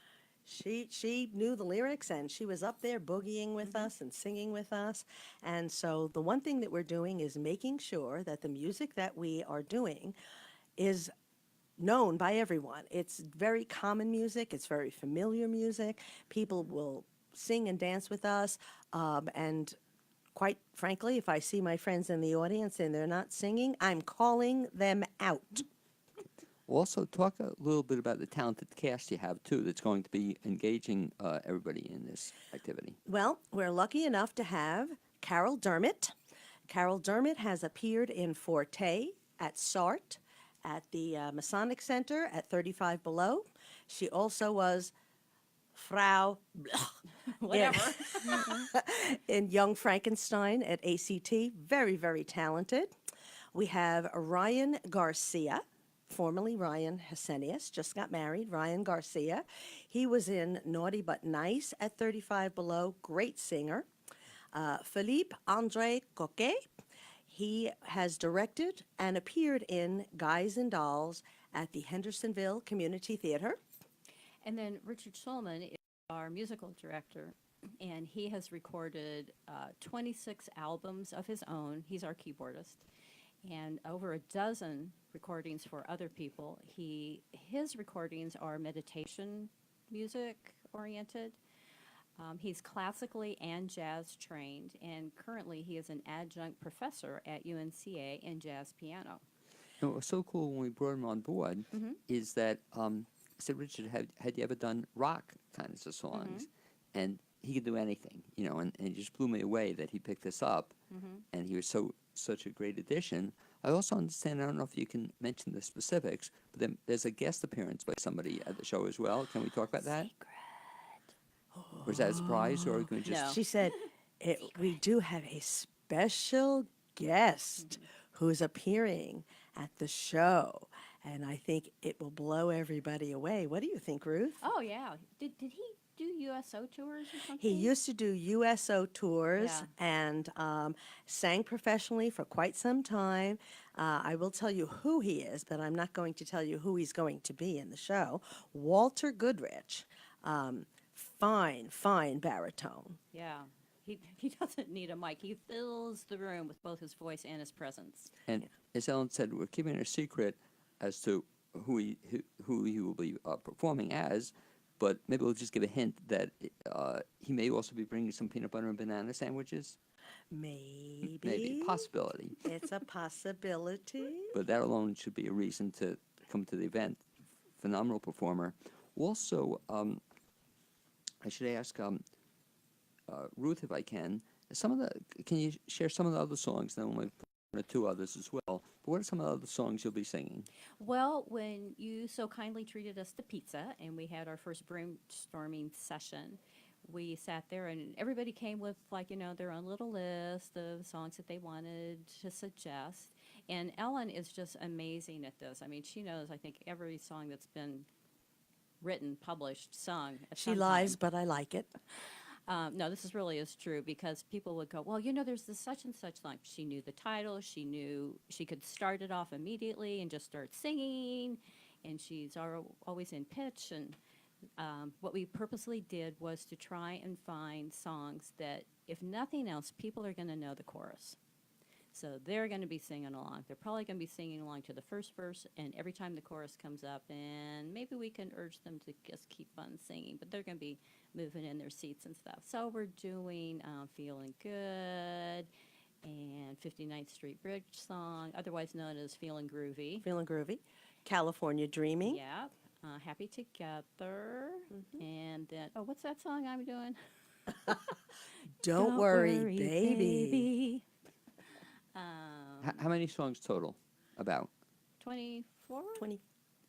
she knew the lyrics, and she was up there boogieing with us and singing with us. And so the one thing that we're doing is making sure that the music that we are doing is known by everyone. It's very common music. It's very familiar music. People will sing and dance with us. And quite frankly, if I see my friends in the audience and they're not singing, I'm calling them out. Also, talk a little bit about the talented cast you have, too, that's going to be engaging everybody in this activity. Well, we're lucky enough to have Carol Dermott. Carol Dermott has appeared in Forte, at SART, at the Masonic Center at 35 Below. She also was Frau Whatever. in Young Frankenstein at ACT. Very, very talented. We have Ryan Garcia, formerly Ryan Hesenius, just got married, Ryan Garcia. He was in Naughty But Nice at 35 Below, great singer. Philippe Andre Coquet, he has directed and appeared in Guys and Dolls at the Hendersonville Community Theater. And then Richard Schulman is our musical director, and he has recorded 26 albums of his own. He's our keyboardist, and over a dozen recordings for other people. His recordings are meditation music oriented. He's classically and jazz trained, and currently he is an adjunct professor at UNCA in jazz piano. You know, what was so cool when we brought him on board is that I said, Richard, had you ever done rock kinds of songs? And he could do anything, you know, and it just blew me away that he picked this up, and he was such a great addition. I also understand, I don't know if you can mention the specifics, but then there's a guest appearance by somebody at the show as well. Can we talk about that? Or is that a surprise, or can we just... No. She said, we do have a special guest who's appearing at the show, and I think it will blow everybody away. What do you think, Ruth? Oh, yeah. Did he do USO tours or something? He used to do USO tours Yeah. and sang professionally for quite some time. I will tell you who he is, but I'm not going to tell you who he's going to be in the show. Walter Goodrich, fine baritone. Yeah. He doesn't need a mic. He fills the room with both his voice and his presence. And as Ellen said, we're keeping it a secret as to who he will be performing as, but maybe we'll just give a hint that he may also be bringing some peanut butter and banana sandwiches. Maybe. Maybe, possibility. It's a possibility. But that alone should be a reason to come to the event. Phenomenal performer. Also, I should ask Ruth, if I can, can you share some of the other songs? Then we'll one or two others as well. But what are some of the other songs you'll be singing? Well, when you so kindly treated us to pizza and we had our first brainstorming session, we sat there and everybody came with, like, you know, their own little list of songs that they wanted to suggest. And Ellen is just amazing at this. I mean, she knows, I think, every song that's been written, published, sung. At She some lies, time. but I like it. No, this really is true, because people would go, well, you know, there's this such and such song. She knew the title. She knew she could start it off immediately and just start singing, and she's always in pitch. And what we purposely did was to try and find songs that, if nothing else, people are going to know the chorus. So they're going to be singing along. They're probably going to be singing along to the first verse, and every time the chorus comes up, and maybe we can urge them to just keep on singing, but they're going to be moving in their seats and stuff. So we're doing Feeling Good and 59th Street Bridge song, otherwise known as Feeling Groovy. Feeling groovy. California Dreaming. Yeah. Happy Together. And then, what's that song I'm doing? Don't worry, baby. How many songs total? About? 24? 20,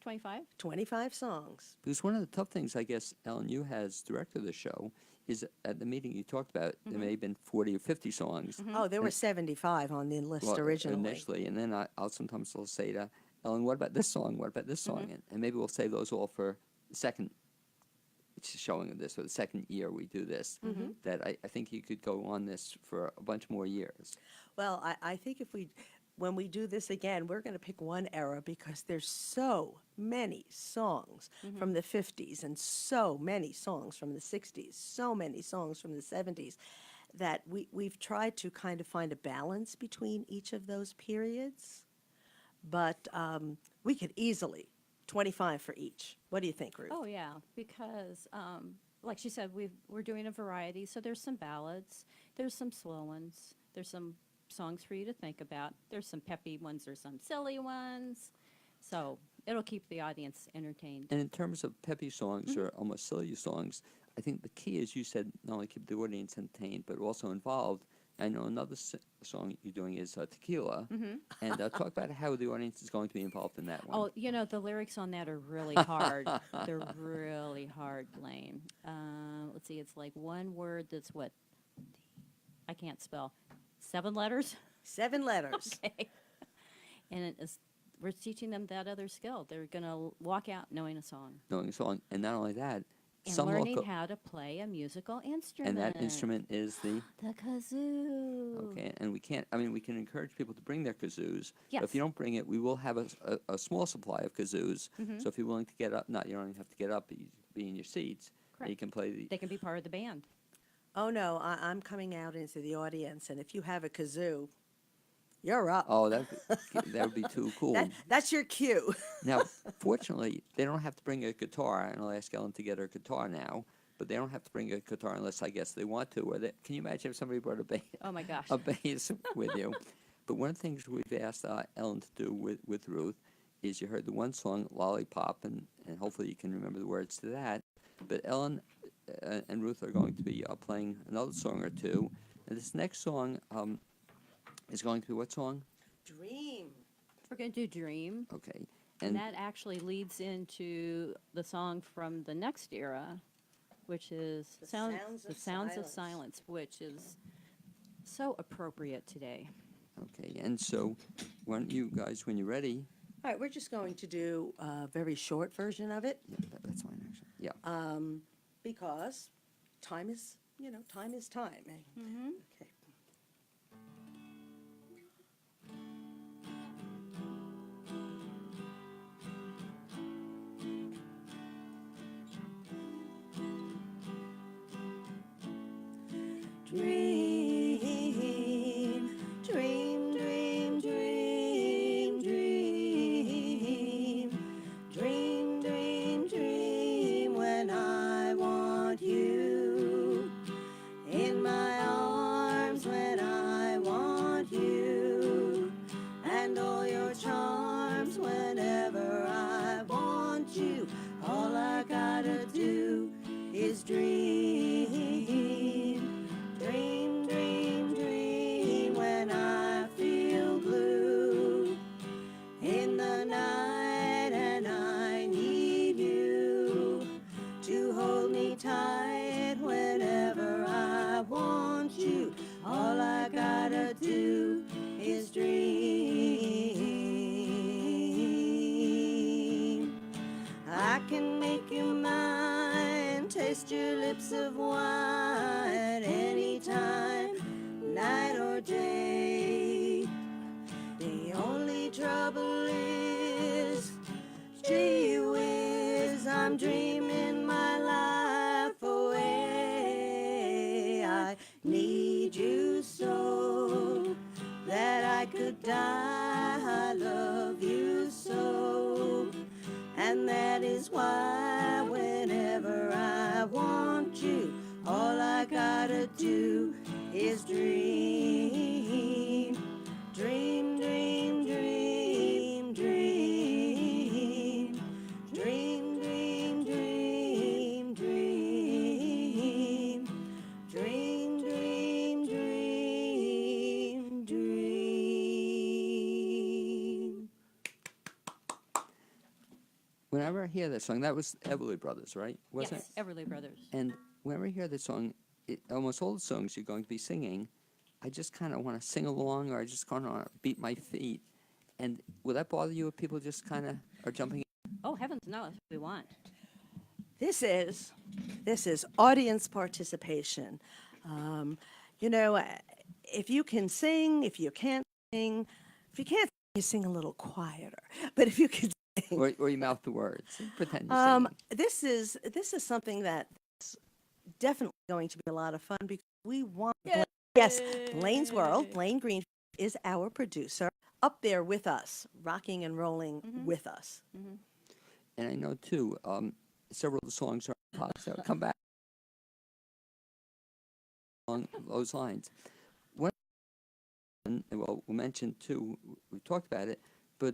25? 25 songs. Because one of the tough things, I guess, Ellen, you as director of the show, is at the meeting you talked about, there may have been 40 or 50 songs. Oh, there were 75 on the list Well, originally. Initially, and then I'll sometimes say to Ellen, what about this song? What about this song? And maybe we'll save those all for the second showing of this, or the second year we do this, that I think you could go on this for a bunch more years. Well, I think when we do this again, we're going to pick one era, because there's so many songs from the 50s and so many songs from the 60s, so many songs from the 70s, that we've tried to kind of find a balance between each of those periods. But we could easily, 25 for each. What do you think, Ruth? Oh, yeah, because, like she said, we're doing a variety, so there's some ballads, there's some slow ones, there's some songs for you to think about, there's some peppy ones, there's some silly ones, so it'll keep the audience entertained. And in terms of peppy songs or almost silly songs, I think the key is, you said, not only keep the audience entertained, but also involved. I know another song you're doing is Tequila, and talk about how the audience is going to be involved in that one. Oh, you know, the lyrics on that are really hard. They're really hard, Blaine. Let's see, it's like one word that's what? I can't spell. 7 letters? 7 letters. Okay. And we're teaching them that other skill. They're going to walk out knowing a song. Knowing a song, and not only that, And some learning local, how to play a musical instrument. and that instrument is the kazoo. okay. And we can encourage people to bring their kazoos. But if Yes. you don't bring it, we will have a small supply of kazoos. So if you're willing to get up, you don't even have to get up, but you be in your seats. They can play the. They can be part of the band. Oh, no, I'm coming out into the audience, and if you have a kazoo, you're up. Oh, that would be too cool. That's your cue. Now, fortunately, they don't have to bring a guitar, and I'll ask Ellen to get her guitar now. But they don't have to bring a guitar unless I guess they want to. Or can you imagine if somebody brought Oh my gosh. a bass with you? But one of the things we've asked Ellen to do with Ruth is you heard the one song, Lollipop, and hopefully you can remember the words to that. But Ellen and Ruth are going to be playing another song or two. And this next song is going to be what song? Dream. We're going to do Dream. Okay. And that actually leads into the song from the next era, which is The Sounds of Sounds of Silence. Silence, which is so appropriate today. Okay, and so why don't you guys, when you're ready, All right, we're just going to do a very short version of it that's fine actually. Yeah. because time is, time is time. Okay. Dream, dream, dream, dream, dream, dream, dream, dream when I want you in my arms, when I want you and all your charms whenever I want you. All I gotta do is dream. Dream, dream, dream when I feel blue in the night and I need you to hold me tight whenever I want you. All I gotta do is dream. I can make you mine, taste your lips of wine anytime, night or day. The only trouble is, gee whiz, I'm dreaming my life away. I need you so that I could die. I love you so, and that is why whenever I want you, all I gotta do is dream. Dream, dream, dream, dream. Dream, dream, dream, dream. Dream, dream, dream, dream. Whenever I hear that song, that was Everly Brothers, right? Wasn't Yes, Everly Brothers. it? And whenever I hear that song, almost all the songs you're going to be singing, I just kind of want to sing along, or I just kind of want to beat my feet. And will that bother you if people just kind of are jumping? Oh, heavens no, that's what we want. This is audience participation. If you can sing, if you can't sing, if you can't sing, you sing a little quieter. But if you can sing, Or you mouth the words, and pretend you're singing. this is something that's definitely going to be a lot of fun because we want. Yes, Blaine's World. Blaine Green is our producer up there with us, rocking and rolling with us. And I know too, several of the songs are pop, so come back along those lines. Well, we'll mention too, we talked about it, but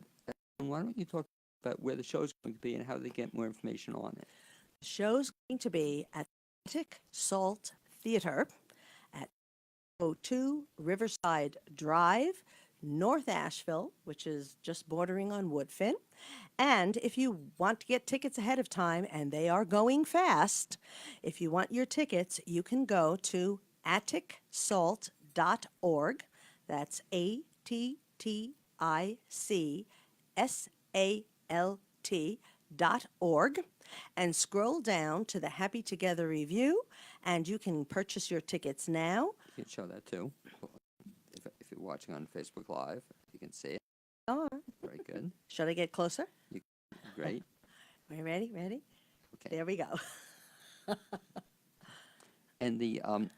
why don't you talk about where the show's going to be and how they get more information on it? The show's going to be at Atlantic Salt Theater at 02 Riverside Drive, North Asheville, which is just bordering on Woodfin. And if you want to get tickets ahead of time, and they are going fast, if you want your tickets, you can go to atticsalt.org. That's ATTICSALT.org. And scroll down to the Happy Together review, and you can purchase your tickets now. You can show that too. If you're watching on Facebook Live, you can see it. Oh, Very good. should I get closer? Great. Are you ready? Ready? Okay. There we go. And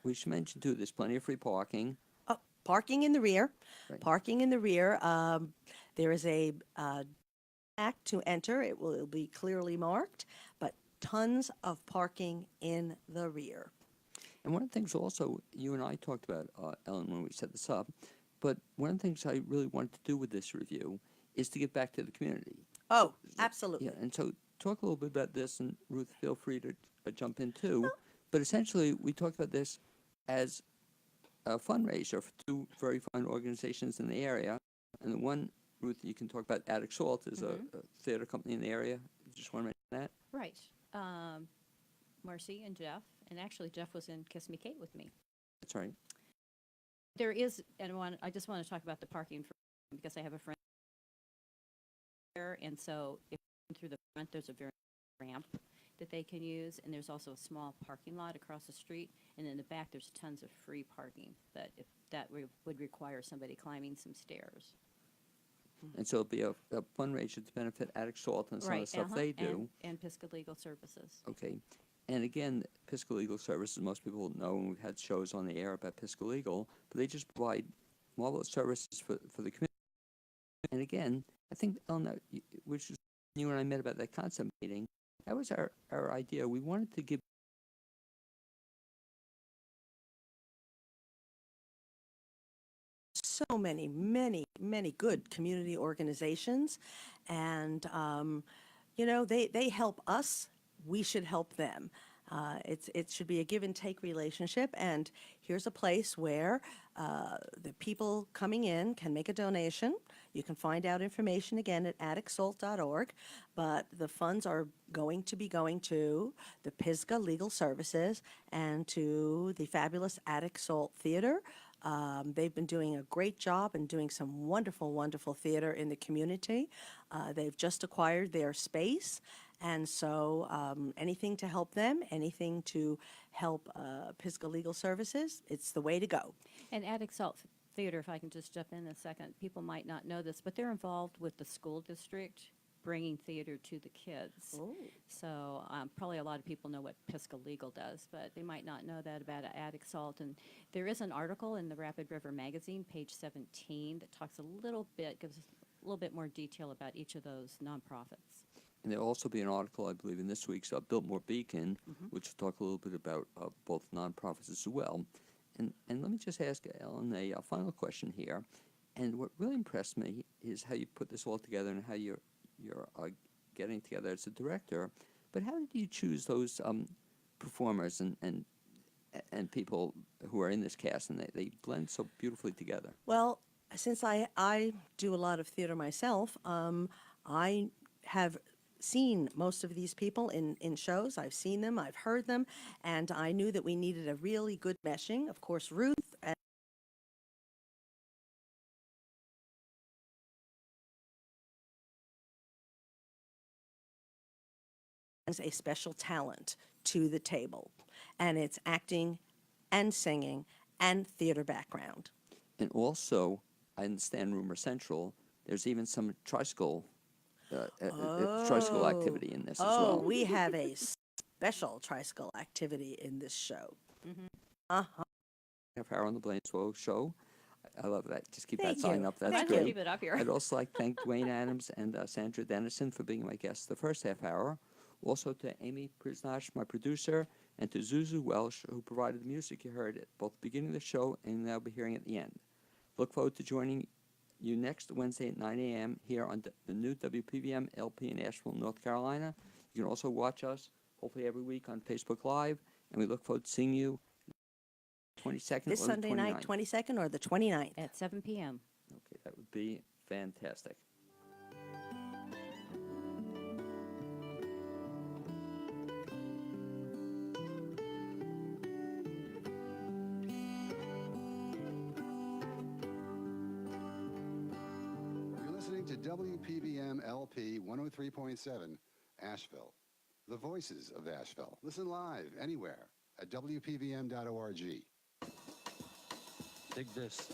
we should mention too, there's plenty of free parking. Oh, parking in the rear. Right. Parking in the rear. There is a act to enter. It'll be clearly marked, but tons of parking in the rear. And one of the things also you and I talked about, Ellen, when we set this up, but one of the things I really wanted to do with this review is to get back to the community. Oh, absolutely. Yeah, and so talk a little bit about this, and Ruth, feel free to jump in too. But essentially, we talked about this as a fundraiser for two very fine organizations in the area. And the one, Ruth, you can talk about Attic Salt is a theater company in the area. Just want to mention that. Right. Marcy and Jeff, and actually Jeff was in Kiss Me Kate with me. That's right. There is, and I just want to talk about the parking because I have a friend there, and so if you come through the front, there's a very ramp that they can use, and there's also a small parking lot across the street, and in the back there's tons of free parking, but if that would require somebody climbing some stairs. And so it'll be a fundraiser to benefit Attic Salt and some of the stuff they do. And Pisgah Legal Services. Okay. And again, Pisgah Legal Services, most people know, and we've had shows on the air about Pisgah Legal, but they just provide marvelous services for the community. And again, I think, Ellen, which is you and I met about that concept meeting, that was our idea. We wanted to give So many good community organizations, and they help us. We should help them. It should be a give and take relationship, and here's a place where the people coming in can make a donation. You can find out information again at atticsalt.org, but the funds are going to be going to the Pisgah Legal Services and to the fabulous Attic Salt Theater. They've been doing a great job and doing some wonderful theater in the community. They've just acquired their space, and so anything to help them, anything to help Pisgah Legal Services, it's the way to go. And Attic Salt Theater, if I can just jump in a second, people might not know this, but they're involved with the school district bringing theater to the kids. Oh. So probably a lot of people know what Pisgah Legal does, but they might not know that about Attic Salt. And there is an article in the Rapid River Magazine, page 17, that talks a little bit, gives a little bit more detail about each of those nonprofits. And there'll also be an article, I believe, in this week's Biltmore Beacon, which will talk a little bit about both nonprofits as well. And let me just ask Ellen a final question here. And what really impressed me is how you put this all together and how you're getting together as a director. But how did you choose those performers and people who are in this cast, and they blend so beautifully together? Well, since I do a lot of theater myself, I have seen most of these people in shows. I've seen them, I've heard them, and I knew that we needed a really good meshing. Of course, Ruth brings a special talent to the table, and it's acting and singing and theater background. And also, I understand Rumor Central, there's even some tricycle activity in this as Oh, well. we have a special tricycle activity in this show. Uh-huh. Half hour on the Blainsville show. I love that. Just keep Thank that sign you. up. That's Thank great. you. Keep it up here. I'd also like to thank Dwayne Adams and Sandra Dennison for being my guests the first half hour. Also to Amy Prisnash, my producer, and to Zuzu Welsh, who provided the music you heard at both the beginning of the show and now be hearing at the end. Look forward to joining you next Wednesday at 9 a.m. here on the new WPVM LP in Asheville, North Carolina. You can also watch us, hopefully every week, on Facebook Live, and we look forward to seeing you 22nd This or the Sunday night, 29th. 22nd or the 29th. At 7 p.m. Okay, that would be fantastic. You're listening to WPVM LP 103.7 Asheville. The voices of Asheville. Listen live anywhere at WPVM.org. Dig this.